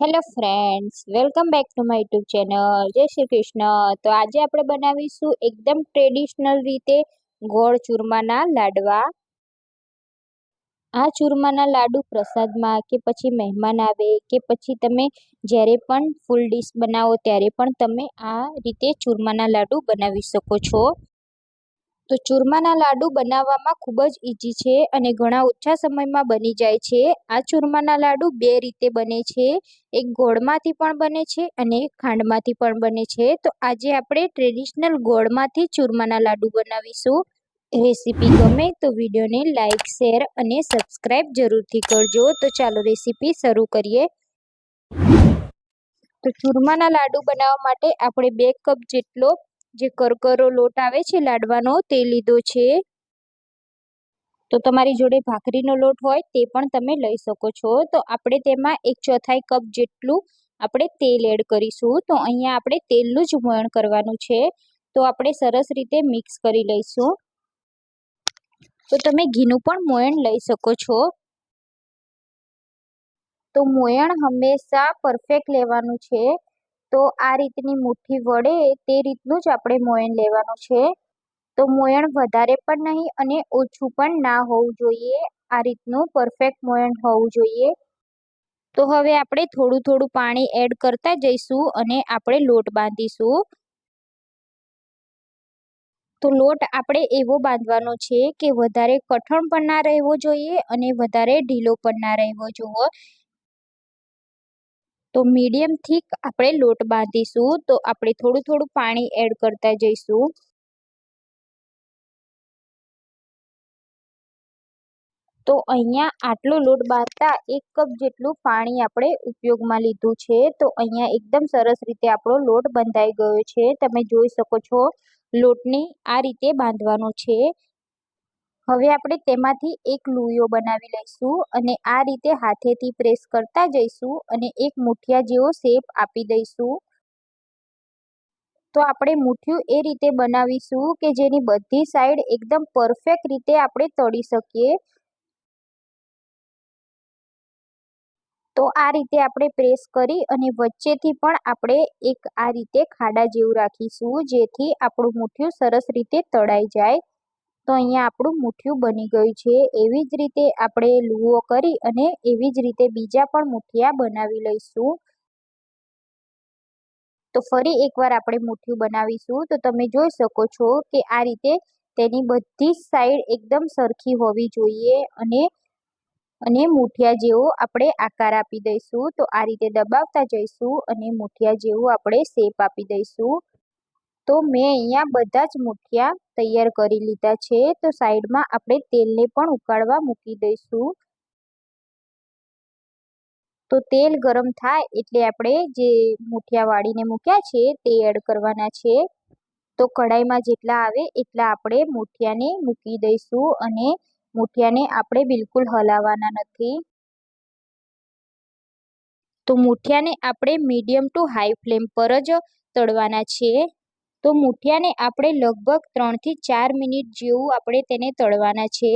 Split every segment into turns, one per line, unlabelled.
Hello friends, welcome back to my YouTube channel. જય શ્રી કૃષ્ણ. તો આજે આપણે બનાવીશું એકદમ ટ્રેડિશનલ રીતે ગોળ ચૂરમાના લાડવા. આ ચૂરમાના લાડુ પ્રસાદમાં કે પછી મહેમાન આવે કે પછી તમે જ્યારે પણ ફૂલ ડીશ બનાવો ત્યારે પણ તમે આ રીતે ચૂરમાના લાડુ બનાવી શકો છો. તો ચૂરમાના લાડુ બનાવવામાં ખૂબ જ ઈઝી છે અને ઘણા ઓછા સમયમાં બની જાય છે. આ ચૂરમાના લાડુ બે રીતે બને છે. એક ગોળમાંથી પણ બને છે અને એક ખાંડમાંથી પણ બને છે. તો આજે આપણે ટ્રેડિશનલ ગોળમાંથી ચૂરમાના લાડુ બનાવીશું. રેસીપી ગમે તો વિડીયોને લાઇક, શેર અને સબસ્ક્રાઇબ જરૂરથી કરજો. તો ચાલો રેસીપી શરૂ કરીએ. તો ચૂરમાના લાડુ બનાવવા માટે આપણે 2 કપ જેટલો જે કરકરો લોટ આવે છે લાડવાનો તે લીધો છે. તો તમારી જોડે ભાખરીનો લોટ હોય તે પણ તમે લઈ શકો છો. તો આપણે તેમાં 1/4 કપ જેટલું આપણે તેલ એડ કરીશું. તો અહીંયા આપણે તેલનું જ મોયણ કરવાનું છે. તો આપણે સરસ રીતે મિક્સ કરી લઈશું. તો તમે ઘીનું પણ મોયણ લઈ શકો છો. તો મોયણ હંમેશા પરફેક્ટ લેવાનું છે. તો આ રીતની મુઠ્ઠી વડે તે રીતનું જ આપણે મોયણ લેવાનું છે. તો મોયણ વધારે પણ નહીં અને ઓછું પણ ના હોવું જોઈએ. આ રીતનું પરફેક્ટ મોયણ હોવું જોઈએ. તો હવે આપણે થોડું થોડું પાણી એડ કરતા જઈશું અને આપણે લોટ બાંધીશું. તો લોટ આપણે એવો બાંધવાનો છે કે વધારે કઠણ પણ ના રહેવો જોઈએ અને વધારે ઢીલો પણ ના રહેવો જોઈએ. તો મીડિયમ થીક આપણે લોટ બાંધીશું. તો આપણે થોડું થોડું પાણી એડ કરતા જઈશું. તો અહીંયા આટલો લોટ બાંધતા 1 કપ જેટલું પાણી આપણે ઉપયોગમાં લીધું છે. તો અહીંયા એકદમ સરસ રીતે આપણો લોટ બંધાઈ ગયો છે. તમે જોઈ શકો છો લોટને આ રીતે બાંધવાનો છે. હવે આપણે તેમાંથી એક લુયો બનાવી લઈશું અને આ રીતે હાથેથી પ્રેસ કરતા જઈશું અને એક મુઠિયા જેવો શેપ આપી દઈશું. તો આપણે મુઠિયું એ રીતે બનાવીશું કે જેની બધી સાઈડ એકદમ પરફેક્ટ રીતે આપણે તળી શકીએ. તો આ રીતે આપણે પ્રેસ કરી અને વચ્ચેથી પણ આપણે એક આ રીતે ખાડા જેવું રાખીશું જેથી આપણું મુઠિયું સરસ રીતે તળાઈ જાય. તો અહીંયા આપણું મુઠિયું બની ગયું છે. એવી જ રીતે આપણે લુઓ કરી અને એવી જ રીતે બીજા પણ મુઠિયા બનાવી લઈશું. તો ફરી એકવાર આપણે મુઠિયું બનાવીશું. તો તમે જોઈ શકો છો કે આ રીતે તેની બધી જ સાઈડ એકદમ સરખી હોવી જોઈએ અને મુઠિયા જેવો આપણે આકાર આપી દઈશું. તો આ રીતે દબાવતા જઈશું અને મુઠિયા જેવું આપણે શેપ આપી દઈશું. તો મેં અહીંયા બધા જ મુઠિયા તૈયાર કરી લીધા છે. તો સાઈડમાં આપણે તેલને પણ ઉકાળવા મૂકી દઈશું. તો તેલ ગરમ થાય એટલે આપણે જે મુઠિયા વાળીને મૂક્યા છે તે એડ કરવાના છે. તો કઢાઈમાં જેટલા આવે એટલા આપણે મુઠિયાને મૂકી દઈશું અને મુઠિયાને આપણે બિલકુલ હલાવવાના નથી. તો મુઠિયાને આપણે મીડિયમ ટુ હાઈ ફ્લેમ પર જ તળવાના છે. તો મુઠિયાને આપણે લગભગ 3 થી 4 મિનિટ જેવું આપણે તેને તળવાના છે.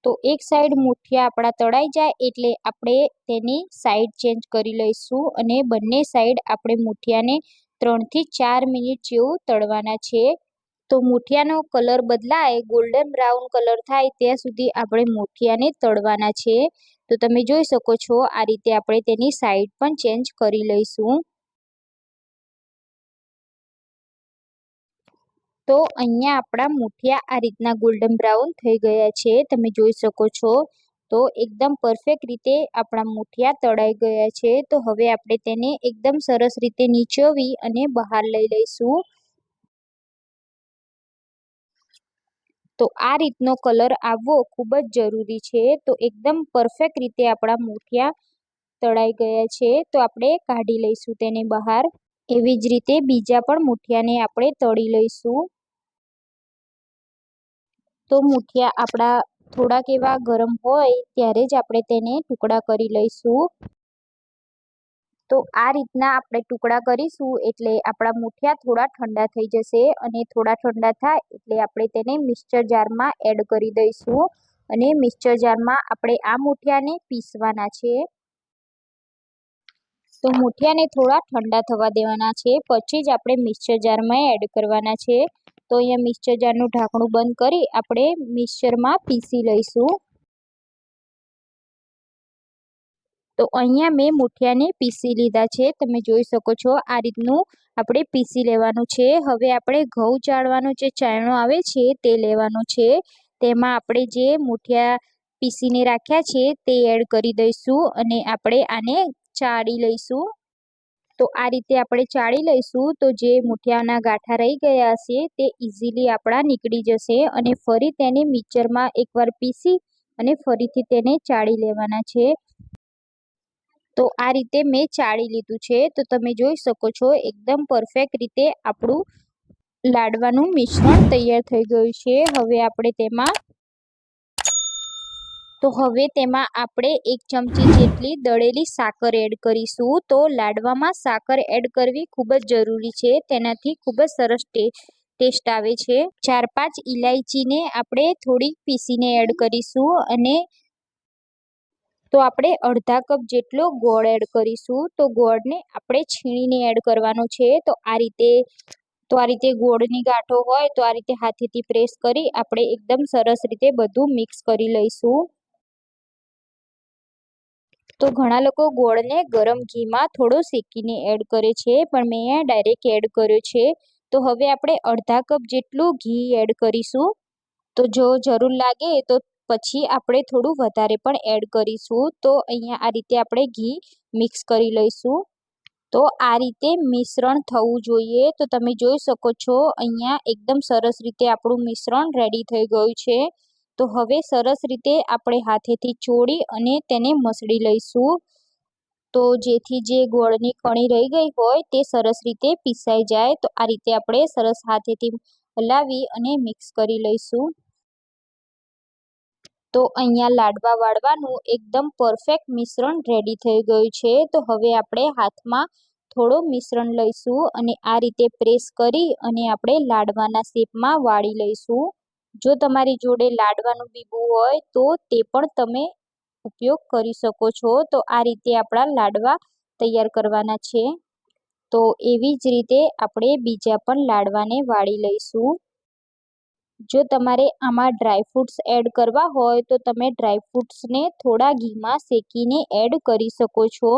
તો એક સાઈડ મુઠિયા આપણા તળાઈ જાય એટલે આપણે તેની સાઈડ ચેન્જ કરી લઈશું અને બંને સાઈડ આપણે મુઠિયાને 3 થી 4 મિનિટ જેવું તળવાના છે. તો મુઠિયાનો કલર બદલાય, ગોલ્ડન બ્રાઉન કલર થાય ત્યાં સુધી આપણે મુઠિયાને તળવાના છે. તો તમે જોઈ શકો છો આ રીતે આપણે તેની સાઈડ પણ ચેન્જ કરી લઈશું. તો અહીંયા આપણા મુઠિયા આ રીતના ગોલ્ડન બ્રાઉન થઈ ગયા છે. તમે જોઈ શકો છો. તો એકદમ પરફેક્ટ રીતે આપણા મુઠિયા તળાઈ ગયા છે. તો હવે આપણે તેને એકદમ સરસ રીતે નીચોવી અને બહાર લઈ લઈશું. તો આ રીતનો કલર આવવો ખૂબ જ જરૂરી છે. તો એકદમ પરફેક્ટ રીતે આપણા મુઠિયા તળાઈ ગયા છે. તો આપણે કાઢી લઈશું તેને બહાર. એવી જ રીતે બીજા પણ મુઠિયાને આપણે તળી લઈશું. તો મુઠિયા આપણા થોડાક એવા ગરમ હોય ત્યારે જ આપણે તેને ટુકડા કરી લઈશું. તો આ રીતના આપણે ટુકડા કરીશું એટલે આપણા મુઠિયા થોડા ઠંડા થઈ જશે અને થોડા ઠંડા થાય એટલે આપણે તેને મિક્સર જારમાં એડ કરી દઈશું અને મિક્સર જારમાં આપણે આ મુઠિયાને પીસવાના છે. તો મુઠિયાને થોડા ઠંડા થવા દેવાના છે, પછી જ આપણે મિક્સર જારમાં એડ કરવાના છે. તો અહીંયા મિક્સર જારનું ઢાંકણું બંધ કરી આપણે મિક્સરમાં પીસી લઈશું. તો અહીંયા મેં મુઠિયાને પીસી લીધા છે, તમે જોઈ શકો છો આ રીતનું આપણે પીસી લેવાનું છે. હવે આપણે ઘઉં ચાળવાનો જે ચાયણો આવે છે તે લેવાનો છે. તેમાં આપણે જે મુઠિયા પીસીને રાખ્યા છે તે એડ કરી દઈશું અને આપણે આને ચાળી લઈશું. તો આ રીતે આપણે ચાળી લઈશું તો જે મુઠિયાના ગાંઠા રહી ગયા હશે તે ઇઝીલી આપણા નીકળી જશે અને ફરી તેને મિક્સરમાં એકવાર પીસી અને ફરીથી તેને ચાળી લેવાના છે. તો આ રીતે મેં ચાળી લીધું છે. તો તમે જોઈ શકો છો એકદમ પરફેક્ટ રીતે આપણું લાડવાનું મિશ્રણ તૈયાર થઈ ગયું છે. હવે તેમાં આપણે 1 ચમચી જેટલી દળેલી સાકર એડ કરીશું. તો લાડવામાં સાકર એડ કરવી ખૂબ જ જરૂરી છે, તેનાથી ખૂબ જ સરસ ટેસ્ટ આવે છે. 4-5 ઇલાયચીને આપણે થોડીક પીસીને એડ કરીશું અને તો આપણે અડધા કપ જેટલો ગોળ એડ કરીશું. તો ગોળને આપણે છીણીને એડ કરવાનો છે. તો આ રીતે ગોળની ગાંઠો હોય તો આ રીતે હાથેથી પ્રેસ કરી આપણે એકદમ સરસ રીતે બધું મિક્સ કરી લઈશું. તો ઘણા લોકો ગોળને ગરમ ઘીમાં થોડો શેકીને એડ કરે છે, પણ મેં અહીંયા ડાયરેક્ટ એડ કર્યો છે. તો હવે આપણે અડધા કપ જેટલું ઘી એડ કરીશું. તો જો જરૂર લાગે તો પછી આપણે થોડું વધારે પણ એડ કરીશું. તો અહીંયા આ રીતે આપણે ઘી મિક્સ કરી લઈશું. તો આ રીતે મિશ્રણ થવું જોઈએ. તો તમે જોઈ શકો છો અહીંયા એકદમ સરસ રીતે આપણું મિશ્રણ રેડી થઈ ગયું છે. તો હવે સરસ રીતે આપણે હાથેથી ચોળી અને તેને મસળી લઈશું. તો જેથી જે ગોળની કણી રહી ગઈ હોય તે સરસ રીતે પીસાઈ જાય. તો આ રીતે આપણે સરસ હાથેથી હલાવી અને મિક્સ કરી લઈશું. તો અહીંયા લાડવા વાળવાનું એકદમ પરફેક્ટ મિશ્રણ રેડી થઈ ગયું છે. તો હવે આપણે હાથમાં થોડો મિશ્રણ લઈશું અને આ રીતે પ્રેસ કરી અને આપણે લાડવાના શેપમાં વાળી લઈશું. જો તમારી જોડે લાડવાનું બીબું હોય તો તે પણ તમે ઉપયોગ કરી શકો છો. તો આ રીતે આપણા લાડવા તૈયાર કરવાના છે. તો એવી જ રીતે આપણે બીજા પણ લાડવાને વાળી લઈશું. જો તમારે આમાં ડ્રાયફ્રૂટ્સ એડ કરવા હોય તો તમે ડ્રાયફ્રૂટ્સને થોડા ઘીમાં શેકીને એડ કરી શકો છો.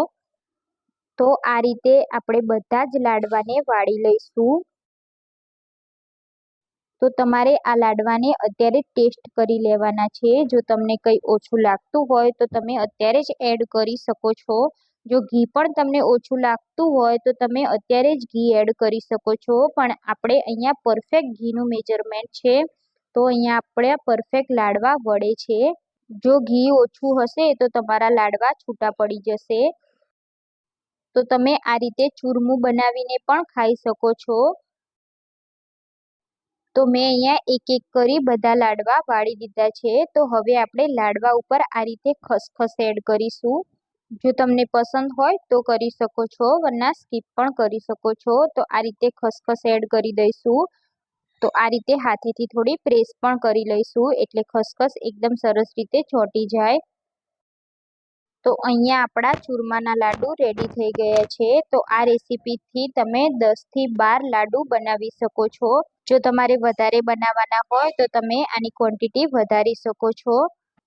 તો આ રીતે આપણે બધા જ લાડવાને વાળી લઈશું. તો તમારે આ લાડવાને અત્યારે ટેસ્ટ કરી લેવાના છે. જો તમને કંઈ ઓછું લાગતું હોય તો તમે અત્યારે જ એડ કરી શકો છો. જો ઘી પણ તમને ઓછું લાગતું હોય તો તમે અત્યારે જ ઘી એડ કરી શકો છો. પણ આપણે અહીંયા પરફેક્ટ ઘીનું મેજરમેન્ટ છે, તો અહીંયા આપણા પરફેક્ટ લાડવા વળે છે. જો ઘી ઓછું હશે તો તમારા લાડવા છૂટા પડી જશે. તો તમે આ રીતે ચૂરમું બનાવીને પણ ખાઈ શકો છો. તો મેં અહીંયા એક એક કરી બધા લાડવા વાળી દીધા છે. તો હવે આપણે લાડવા ઉપર આ રીતે ખસખસ એડ કરીશું. જો તમને પસંદ હોય તો કરી શકો છો, વરના સ્કીપ પણ કરી શકો છો. તો આ રીતે ખસખસ એડ કરી દઈશું. તો આ રીતે હાથેથી થોડી પ્રેસ પણ કરી લઈશું એટલે ખસખસ એકદમ સરસ રીતે ચોંટી જાય. તો અહીંયા આપણા ચૂરમાના લાડુ રેડી થઈ ગયા છે. તો આ રેસીપીથી તમે 10થી 12 લાડુ બનાવી શકો છો. જો તમારે વધારે બનાવવાના હોય તો તમે આની ક્વોન્ટિટી વધારી શકો છો.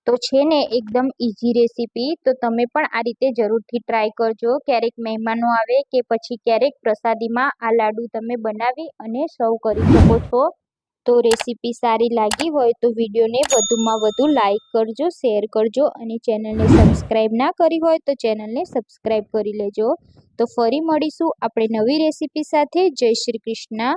તો છે ને એકદમ ઇઝી રેસીપી. તો તમે પણ આ રીતે જરૂરથી ટ્રાય કરજો. ક્યારેક મહેમાનો આવે કે પછી ક્યારેક પ્રસાદીમાં આ લાડુ તમે બનાવી અને સર્વ કરી શકો છો. તો રેસીપી સારી લાગી હોય તો વિડીયોને વધુમાં વધુ લાઈક કરજો, શેર કરજો અને ચેનલને સબસ્ક્રાઈબ ના કરી હોય તો ચેનલને સબસ્ક્રાઈબ કરી લેજો. તો ફરી મળીશું આપણે નવી રેસીપી સાથે. જય શ્રી કૃષ્ણ.